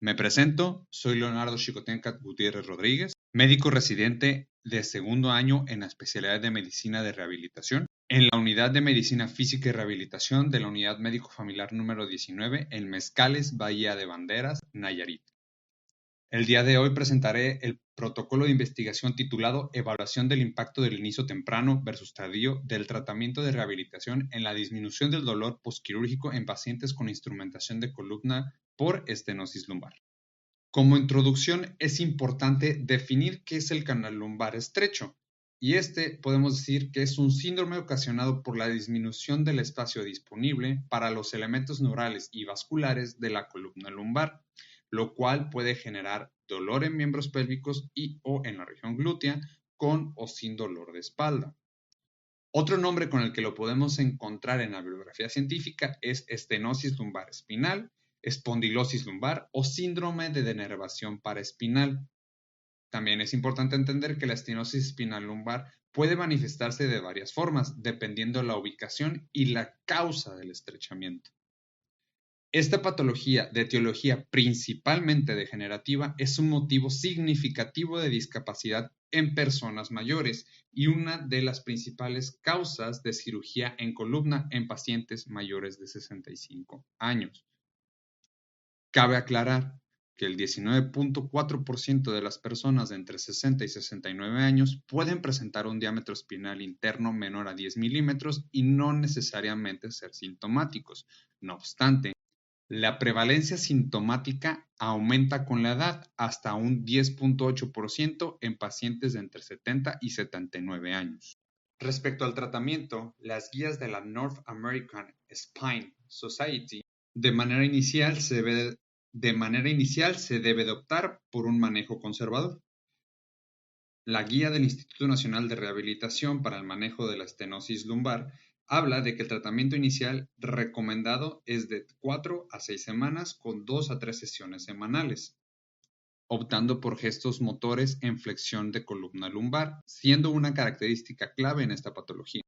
Me presento, soy Leonardo Xicoténcat Gutiérrez Rodríguez, médico residente de segundo año en la especialidad de Medicina de Rehabilitación, en la Unidad de Medicina Física y Rehabilitación de la Unidad Médico Familiar número 19 en Mezcales, Bahía de Banderas, Nayarit. El día de hoy presentaré el protocolo de investigación titulado Evaluación del impacto del inicio temprano versus tardío del tratamiento de rehabilitación en la disminución del dolor postquirúrgico en pacientes con instrumentación de columna por estenosis lumbar. Como introducción, es importante definir qué es el canal lumbar estrecho, y podemos decir que es un síndrome ocasionado por la disminución del espacio disponible para los elementos neurales y vasculares de la columna lumbar, lo cual puede generar dolor en miembros pélvicos y o en la región glútea, con o sin dolor de espalda. Otro nombre con el que lo podemos encontrar en la bibliografía científica es estenosis lumbar espinal, espondilosis lumbar o síndrome de denervación paraespinal. También es importante entender que la estenosis espinal lumbar puede manifestarse de varias formas, dependiendo de la ubicación y la causa del estrechamiento. Esta patología, de etiología principalmente degenerativa, es un motivo significativo de discapacidad en personas mayores y una de las principales causas de cirugía en columna en pacientes mayores de 65 años. Cabe aclarar que el 19.4% de las personas de entre 60 y 69 años pueden presentar un diámetro espinal interno menor a 10 milímetros y no necesariamente ser sintomáticos. No obstante, la prevalencia sintomática aumenta con la edad hasta un 10.8% en pacientes de entre 70 y 79 años. Respecto al tratamiento, las guías de la North American Spine Society de manera inicial se debe de optar por un manejo conservador. La guía del Instituto Nacional de Rehabilitación para el manejo de la estenosis lumbar habla de que el tratamiento inicial recomendado es de 4 a 6 semanas con 2 a 3 sesiones semanales, optando por gestos motores en flexión de columna lumbar, siendo una característica clave en esta patología,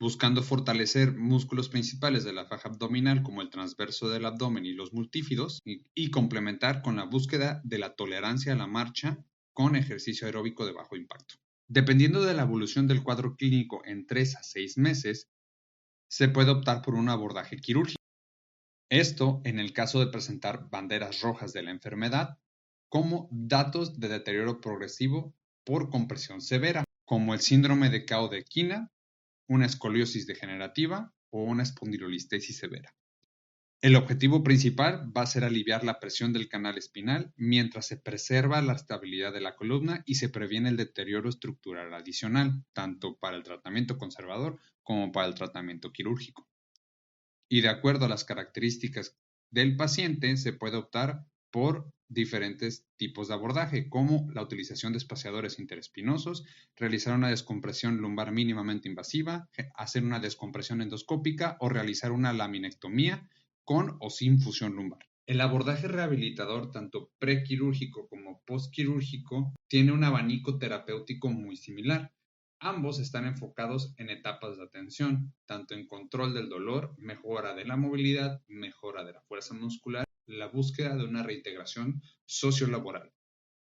buscando fortalecer músculos principales de la faja abdominal como el transverso del abdomen y los multífidos, y complementar con la búsqueda de la tolerancia a la marcha con ejercicio aeróbico de bajo impacto. Dependiendo de la evolución del cuadro clínico en 3 a 6 meses, se puede optar por un abordaje quirúrgico. Esto en el caso de presentar banderas rojas de la enfermedad, como datos de deterioro progresivo por compresión severa, como el síndrome de Cao de Quina, una escoliosis degenerativa o una espondilolistesis severa. El objetivo principal va a ser aliviar la presión del canal espinal mientras se preserva la estabilidad de la columna y se previene el deterioro estructural adicional, tanto para el tratamiento conservador como para el tratamiento quirúrgico. Y de acuerdo a las características del paciente, se puede optar por diferentes tipos de abordaje, como la utilización de espaciadores interespinosos, realizar una descompresión lumbar mínimamente invasiva, hacer una descompresión endoscópica o realizar una laminectomía con o sin fusión lumbar. El abordaje rehabilitador, tanto prequirúrgico como postquirúrgico, tiene un abanico terapéutico muy similar. Ambos están enfocados en etapas de atención, tanto en control del dolor, mejora de la movilidad, mejora de la fuerza muscular, la búsqueda de una reintegración sociolaboral.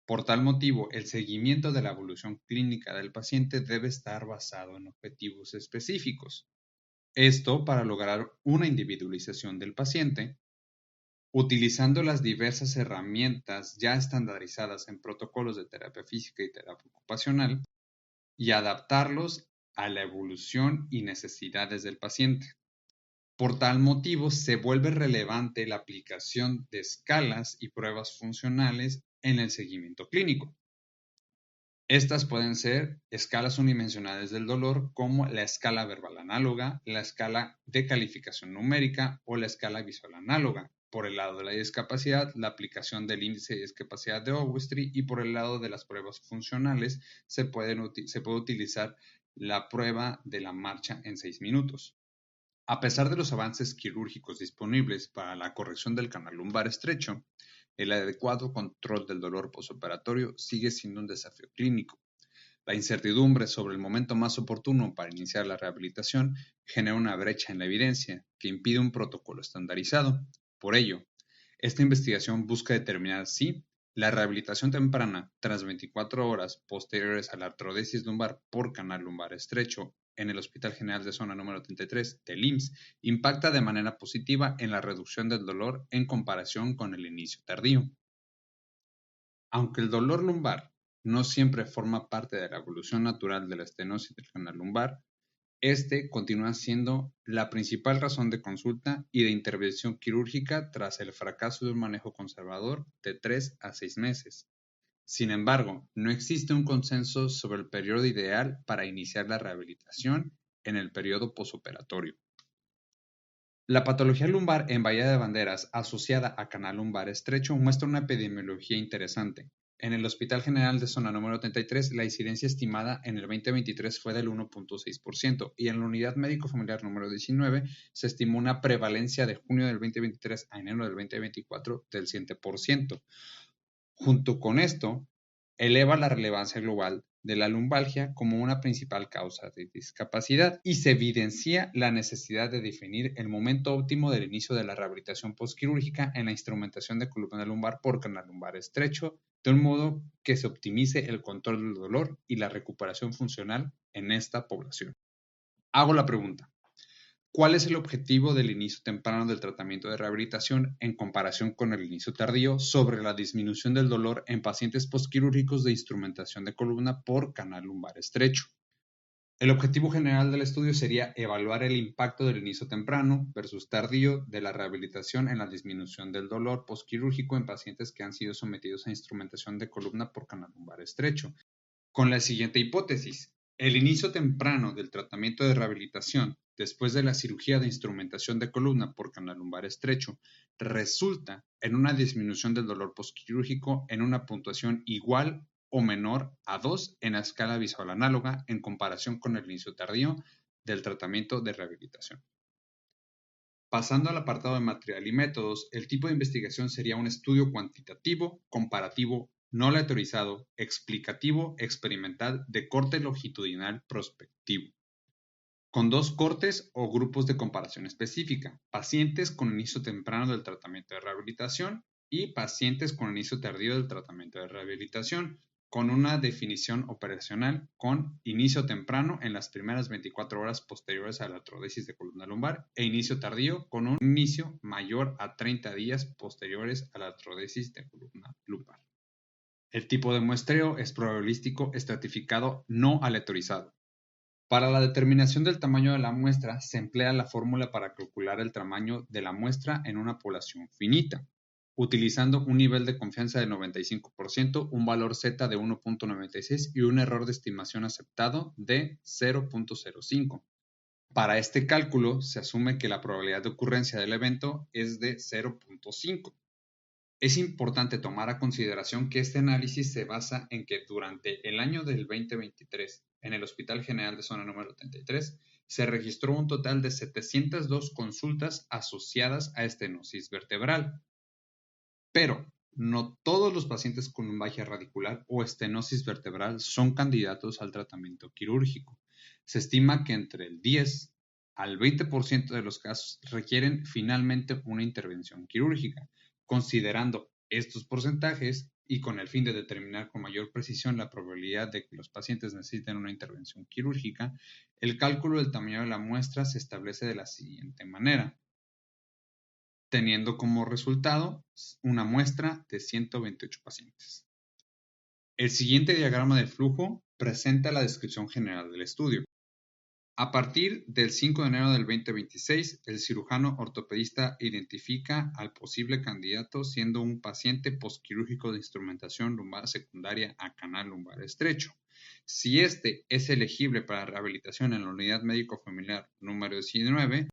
Por tal motivo, el seguimiento de la evolución clínica del paciente debe estar basado en objetivos específicos. Esto para lograr una individualización del paciente, utilizando las diversas herramientas ya estandarizadas en protocolos de terapia física y terapia ocupacional, y adaptarlos a la evolución y necesidades del paciente. Por tal motivo, se vuelve relevante la aplicación de escalas y pruebas funcionales en el seguimiento clínico. Estas pueden ser escalas unidimensionales del dolor, como la escala verbal análoga, la escala de calificación numérica o la escala visual análoga. Por el lado de la discapacidad, la aplicación del índice de discapacidad de Overstreet, y por el lado de las pruebas funcionales se puede utilizar la prueba de la marcha en 6 minutos. A pesar de los avances quirúrgicos disponibles para la corrección del canal lumbar estrecho, el adecuado control del dolor postoperatorio sigue siendo un desafío clínico. La incertidumbre sobre el momento más oportuno para iniciar la rehabilitación genera una brecha en la evidencia que impide un protocolo estandarizado. Por ello, Esta investigación busca determinar si la rehabilitación temprana tras 24 horas posteriores a la artrodesis lumbar por canal lumbar estrecho en el Hospital General de Zona número 33 del IMSS impacta de manera positiva en la reducción del dolor en comparación con el inicio tardío. Aunque el dolor lumbar no siempre forma parte de la evolución natural de la estenosis del canal lumbar, este continúa siendo la principal razón de consulta y de intervención quirúrgica tras el fracaso de un manejo conservador de 3 a 6 meses. Sin embargo, no existe un consenso sobre el periodo ideal para iniciar la rehabilitación en el periodo posoperatorio. La patología lumbar en Bahía de Banderas asociada a canal lumbar estrecho muestra una epidemiología interesante. En el Hospital General de Zona número 33, la incidencia estimada en el 2023 fue del 1.6% y en la Unidad Médico Familiar número 19 se estimó una prevalencia de junio del 2023 a enero del 2024 del 7%. Junto con esto, eleva la relevancia global de la lumbalgia como una principal causa de discapacidad y se evidencia la necesidad de definir el momento óptimo del inicio de la rehabilitación postquirúrgica en la instrumentación de columna lumbar por canal lumbar estrecho, de un modo que se optimice el control del dolor y la recuperación funcional en esta población. Hago la pregunta: ¿cuál es el objetivo del inicio temprano del tratamiento de rehabilitación en comparación con el inicio tardío sobre la disminución del dolor en pacientes postquirúrgicos de instrumentación de columna por canal lumbar estrecho? El objetivo general del estudio sería evaluar el impacto del inicio temprano versus tardío de la rehabilitación en la disminución del dolor postquirúrgico en pacientes que han sido sometidos a instrumentación de columna por canal lumbar estrecho, con la siguiente hipótesis: el inicio temprano del tratamiento de rehabilitación después de la cirugía de instrumentación de columna por canal lumbar estrecho resulta en una disminución del dolor postquirúrgico en una puntuación igual o menor a 2 en la escala visual análoga en comparación con el inicio tardío del tratamiento de rehabilitación. Pasando al apartado de material y métodos, el tipo de investigación sería un estudio cuantitativo, comparativo, no aleatorizado, explicativo, experimental, de corte longitudinal prospectivo, con 2 cortes o grupos de comparación específica: pacientes con inicio temprano del tratamiento de rehabilitación y pacientes con inicio tardío del tratamiento de rehabilitación, con una definición operacional con inicio temprano en las primeras 24 horas posteriores a la artrodesis de columna lumbar e inicio tardío con un inicio mayor a 30 días posteriores a la artrodesis de columna lumbar. El tipo de muestreo es probabilístico estratificado no aleatorizado. Para la determinación del tamaño de la muestra se emplea la fórmula para calcular el tamaño de la muestra en una población finita, utilizando un nivel de confianza de 95%, un valor Z de 1.96 y un error de estimación aceptado de 0.05. Para este cálculo se asume que la probabilidad de ocurrencia del evento es de 0.5. Es importante tomar a consideración que este análisis se basa en que durante el año del 2023, en el Hospital General de Zona número 33, se registró un total de 702 consultas asociadas a estenosis vertebral. Pero no todos los pacientes con lumbalgia radicular o estenosis vertebral son candidatos al tratamiento quirúrgico. Se estima que entre el 10 al 20% de los casos requieren finalmente una intervención quirúrgica. Considerando estos porcentajes y con el fin de determinar con mayor precisión la probabilidad de que los pacientes necesiten una intervención quirúrgica, el cálculo del tamaño de la muestra se establece de la siguiente manera, teniendo como resultado una muestra de 128 pacientes. El siguiente diagrama de flujo presenta la descripción general del estudio. A partir del 5 de enero del 2026, el cirujano ortopedista identifica al posible candidato siendo un paciente postquirúrgico de instrumentación lumbar secundaria a canal lumbar estrecho. Si este es elegible para rehabilitación en la unidad médico familiar número 19,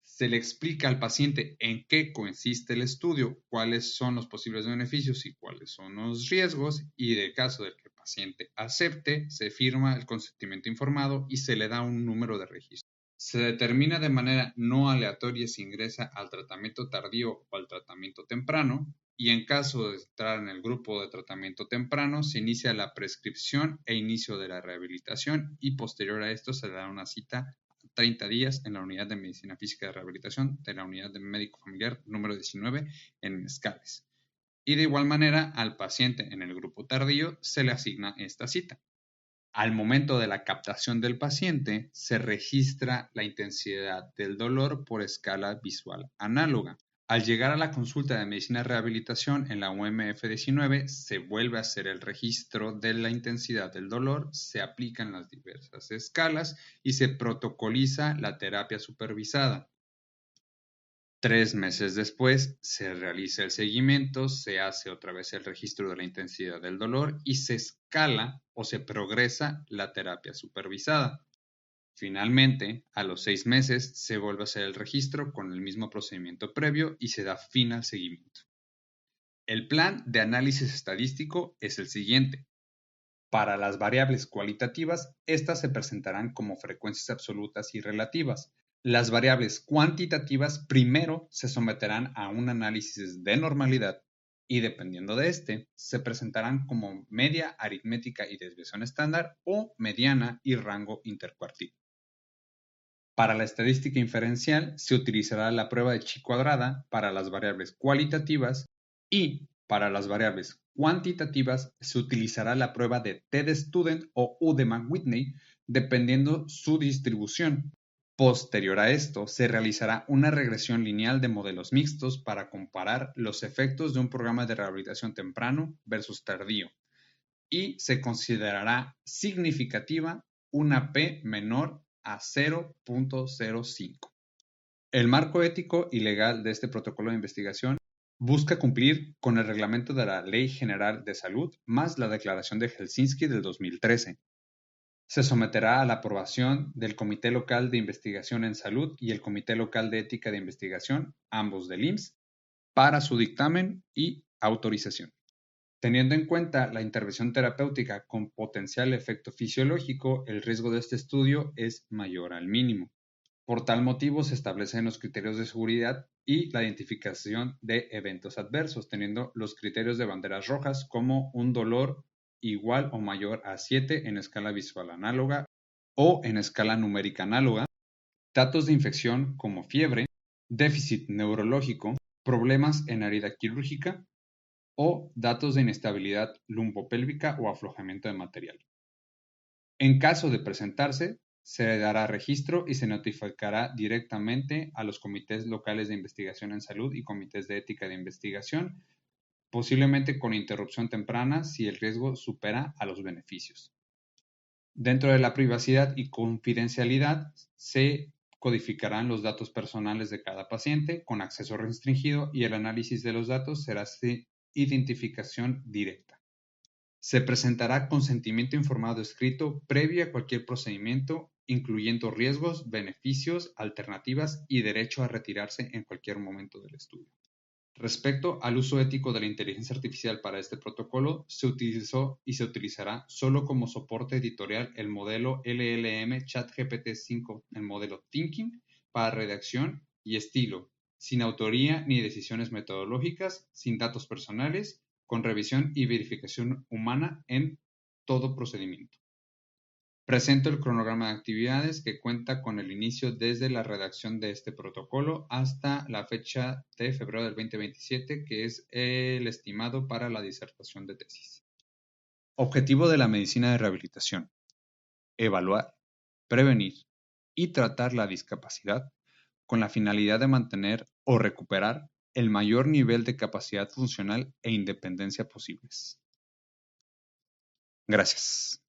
se le explica al paciente en qué consiste el estudio, cuáles son los posibles beneficios y cuáles son los riesgos, y de caso de que el paciente acepte, se firma el consentimiento informado y se le da un número de registro. Se determina de manera no aleatoria si ingresa al tratamiento tardío o al tratamiento temprano, y en caso de entrar en el grupo de tratamiento temprano, se inicia la prescripción e inicio de la rehabilitación y posterior a esto se le da una cita 30 días en la Unidad de Medicina Física de Rehabilitación de la Unidad de Médico Familiar número 19 en Mezcales. Y de igual manera, al paciente en el grupo tardío se le asigna esta cita. Al momento de la captación del paciente, se registra la intensidad del dolor por escala visual análoga. Al llegar a la consulta de medicina de rehabilitación en la UMF-19, se vuelve a hacer el registro de la intensidad del dolor, se aplican las diversas escalas y se protocoliza la terapia supervisada. 3 meses después se realiza el seguimiento, se hace otra vez el registro de la intensidad del dolor y se escala o se progresa la terapia supervisada. Finalmente, a los 6 meses se vuelve a hacer el registro con el mismo procedimiento previo y se da fin al seguimiento. El plan de análisis estadístico es el siguiente. Para las variables cualitativas, estas se presentarán como frecuencias absolutas y relativas. Las variables cuantitativas primero se someterán a un análisis de normalidad y dependiendo de este, se presentarán como media aritmética y desviación estándar o mediana y rango intercuartil. Para la estadística inferencial se utilizará la prueba de chi cuadrada para las variables cualitativas y para las variables cuantitativas se utilizará la prueba de T-de-Student o Udeman-Whitney dependiendo su distribución. Posterior a esto, se realizará una regresión lineal de modelos mixtos para comparar los efectos de un programa de rehabilitación temprano versus tardío y se considerará significativa una P menor a 0.05. El marco ético y legal de este protocolo de investigación busca cumplir con el reglamento de la Ley General de Salud más la Declaración de Helsinki del 2013. Se someterá a la aprobación del Comité Local de Investigación en Salud y el Comité Local de Ética de Investigación, ambos del IMSS, para su dictamen y autorización. Teniendo en cuenta la intervención terapéutica con potencial efecto fisiológico, el riesgo de este estudio es mayor al mínimo. Por tal motivo, se establecen los criterios de seguridad y la identificación de eventos adversos, teniendo los criterios de banderas rojas como un dolor igual o mayor a 7 en escala visual análoga o en escala numérica análoga, datos de infección como fiebre, déficit neurológico, problemas en herida quirúrgica o datos de inestabilidad lumbopélvica o aflojamiento de material. En caso de presentarse, se dará registro y se notificará directamente a los comités locales de investigación en salud y comités de ética de investigación, posiblemente con interrupción temprana si el riesgo supera a los beneficios. Dentro de la privacidad y confidencialidad, se codificarán los datos personales de cada paciente con acceso restringido y el análisis de los datos será de identificación directa. Se presentará consentimiento informado escrito previo a cualquier procedimiento, incluyendo riesgos, beneficios, alternativas y derecho a retirarse en cualquier momento del estudio. Respecto al uso ético de la inteligencia artificial para este protocolo, se utilizó y se utilizará solo como soporte editorial el modelo LLM ChatGPT-5, el modelo Thinking, para redacción y estilo, sin autoría ni decisiones metodológicas, sin datos personales, con revisión y verificación humana en todo procedimiento. Presento el cronograma de actividades que cuenta con el inicio desde la redacción de este protocolo hasta la fecha de febrero del 2027, que es el estimado para la disertación de tesis. Objetivo de la medicina de rehabilitación: evaluar, prevenir y tratar la discapacidad con la finalidad de mantener o recuperar el mayor nivel de capacidad funcional e independencia posibles. Gracias.